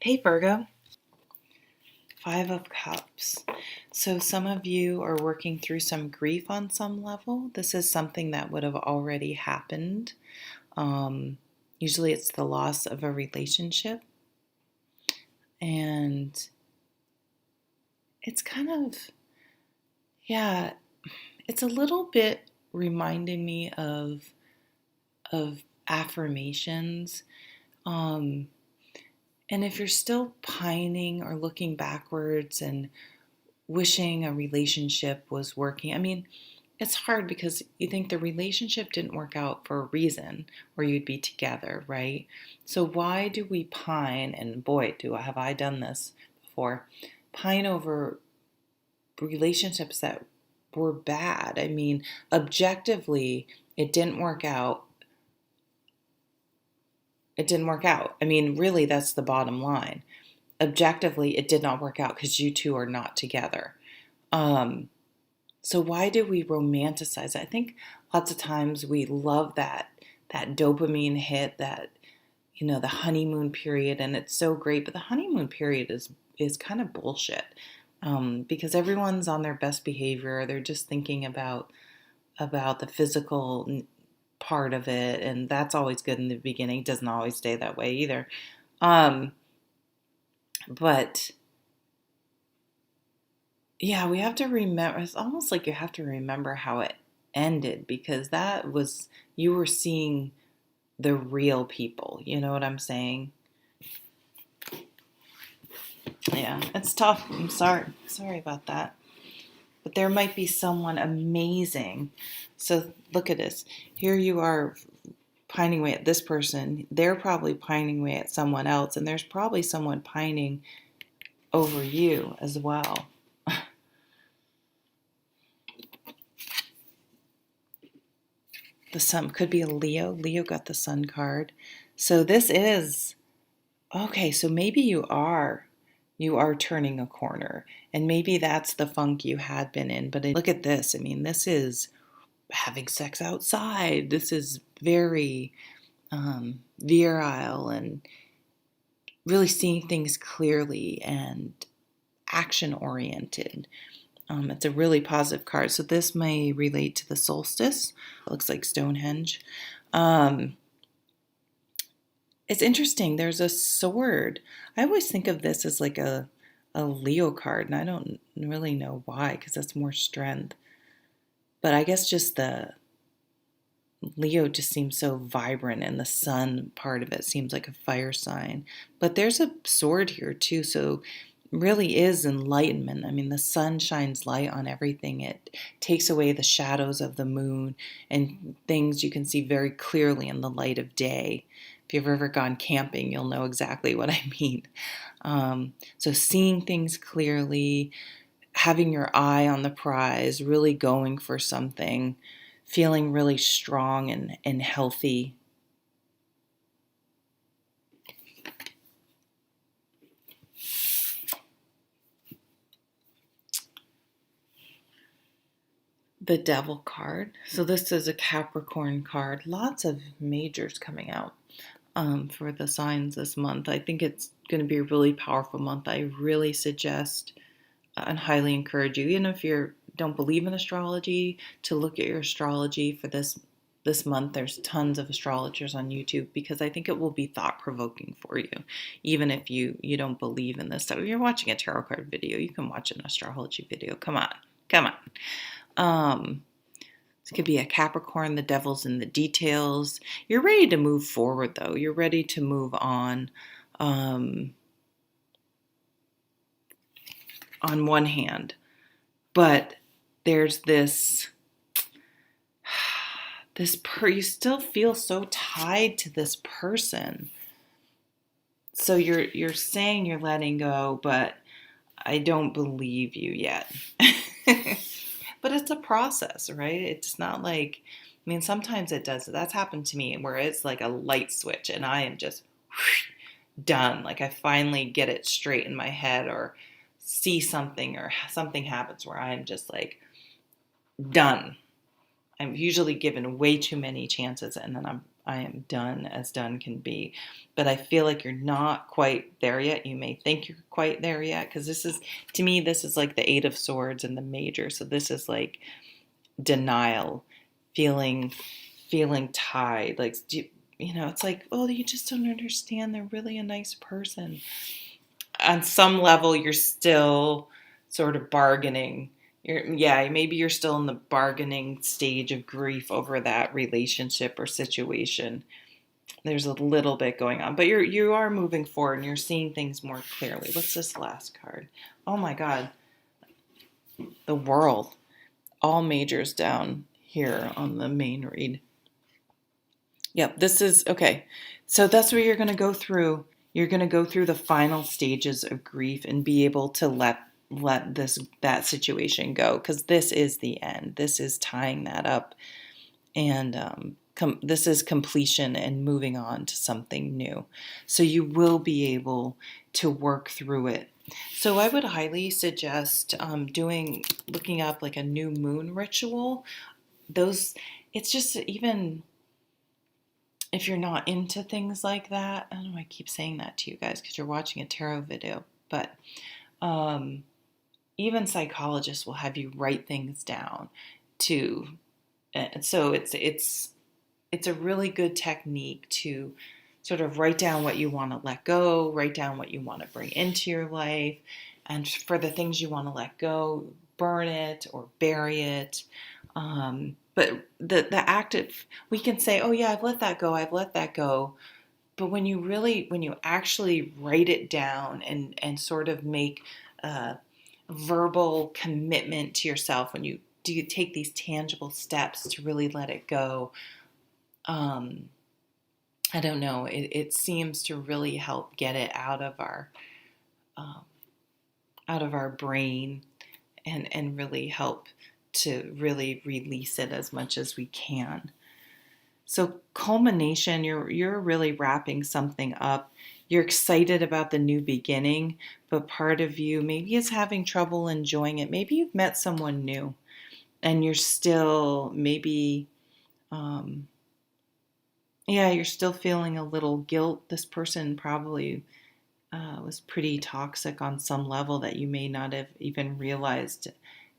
Hey Virgo, Five of Cups. So some of you are working through some grief on some level. This is something that would have already happened. Um, Usually it's the loss of a relationship. And it's kind of, yeah, it's a little bit reminding me of affirmations. Um, and if you're still pining or looking backwards and wishing a relationship was working. I mean, it's hard because you think the relationship didn't work out for a reason or you'd be together, right? So why do we pine, and boy, have I done this before, pine over relationships that were bad? I mean, objectively, it didn't work out. It didn't work out. I mean, really, that's the bottom line. Objectively, it did not work out because you two are not together. Um, So why do we romanticize it? I think lots of times we love that dopamine hit, that the honeymoon period, and it's so great. But the honeymoon period is kind of bullshit because everyone's on their best behavior. They're just thinking about the physical part of it, and that's always good in the beginning. It doesn't always stay that way either. Um, but Yeah, we have to remember. It's almost like you have to remember how it ended because that was, you were seeing the real people. You know what I'm saying? Yeah, it's tough. I'm sorry. Sorry about that. But there might be someone amazing. So look at this. Here you are pining away at this person. They're probably pining away at someone else. And there's probably someone pining over you as well. The sun could be a Leo. Leo got the sun card. So this is okay. So maybe you are turning a corner, and maybe that's the funk you had been in. But look at this. I mean, this is having sex outside. This is very virile and really seeing things clearly and action oriented. It's a really positive card. So this may relate to the solstice. It looks like Stonehenge. Um, it's interesting. There's a sword. I always think of this as like a Leo card, and I don't really know why, because that's more strength. But I guess just the Leo just seems so vibrant, and the sun part of it seems like a fire sign. But there's a sword here too, so really is enlightenment. I mean, the sun shines light on everything. It takes away the shadows of the moon and things you can see very clearly in the light of day. If you've ever gone camping, you'll know exactly what I mean. So seeing things clearly, having your eye on the prize, really going for something, feeling really strong and healthy. The Devil card. So this is a Capricorn card. Lots of majors coming out for the signs this month. I think it's going to be a really powerful month. I really suggest and highly encourage you, even if you don't believe in astrology, to look at your astrology for this month. There's tons of astrologers on YouTube because I think it will be thought provoking for you, even if you don't believe in this stuff. If you're watching a tarot card video, you can watch an astrology video. Come on, come on. This could be a Capricorn. The devil's in the details. You're ready to move forward, though. You're ready to move on one hand, but there's you still feel so tied to this person. So you're saying you're letting go, but I don't believe you yet. But it's a process, right? It's not like, I mean, sometimes it does. That's happened to me where it's like a light switch and I am just done. Like I finally get it straight in my head or see something or something happens where I'm just like done. I'm usually given way too many chances and then I am done as done can be. But I feel like you're not quite there yet. You may think you're quite there yet, because this is, to me, this is like the Eight of Swords and the Major. So this is like denial, feeling tied. Like, it's like, oh, you just don't understand. They're really a nice person. On some level, you're still sort of bargaining. Maybe you're still in the bargaining stage of grief over that relationship or situation. There's a little bit going on, but you are moving forward and you're seeing things more clearly. What's this last card? Oh my God, the World. All majors down here on the main read. Yep, this is okay. So that's where you're going to go through. You're going to go through the final stages of grief and be able to let that situation go, because this is the end. This is tying that up, and this is completion and moving on to something new. So you will be able to work through it. So I would highly suggest looking up like a new moon ritual. It's just, even if you're not into things like that, I don't know, I keep saying that to you guys because you're watching a tarot video, but even psychologists will have you write things down too. So it's a really good technique to sort of write down what you want to let go, write down what you want to bring into your life, and for the things you want to let go, burn it or bury it. But the active, we can say, oh yeah, I've let that go. But when you actually write it down and sort of make a verbal commitment to yourself, when you take these tangible steps to really let it go, I don't know, it seems to really help get it out of our brain, and really help to really release it as much as we can. So culmination, you're really wrapping something up. You're excited about the new beginning, but part of you maybe is having trouble enjoying it. Maybe you've met someone new and you're still you're still feeling a little guilt. This person probably was pretty toxic on some level that you may not have even realized,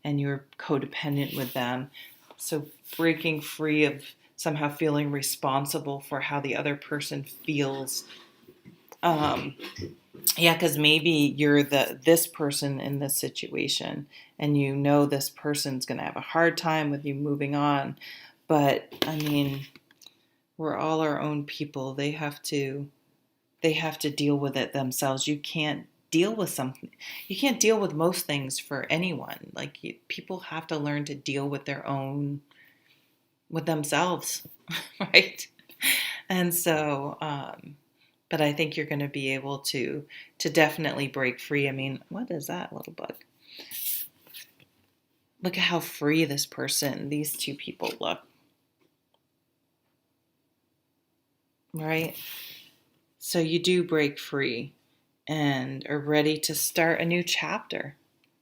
and you're codependent with them. So breaking free of somehow feeling responsible for how the other person feels. Because maybe you're this person in this situation, and this person's going to have a hard time with you moving on. But I mean, we're all our own people. They have to deal with it themselves. You can't deal with something. You can't deal with most things for anyone. Like, people have to learn to deal with with themselves, right? And so, but I think you're going to be able to definitely break free. I mean, what is that little bug? Look at how free these two people look, right? So you do break free and are ready to start a new chapter.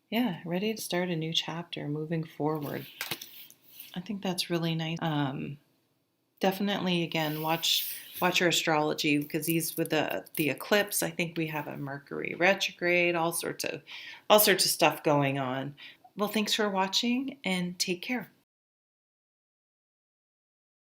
Yeah, ready to start a new chapter, moving forward. I think that's really nice. Definitely, again, watch your astrology, because these with the eclipse, I think we have a Mercury retrograde, all sorts of stuff going on. Well, thanks for watching, and take care.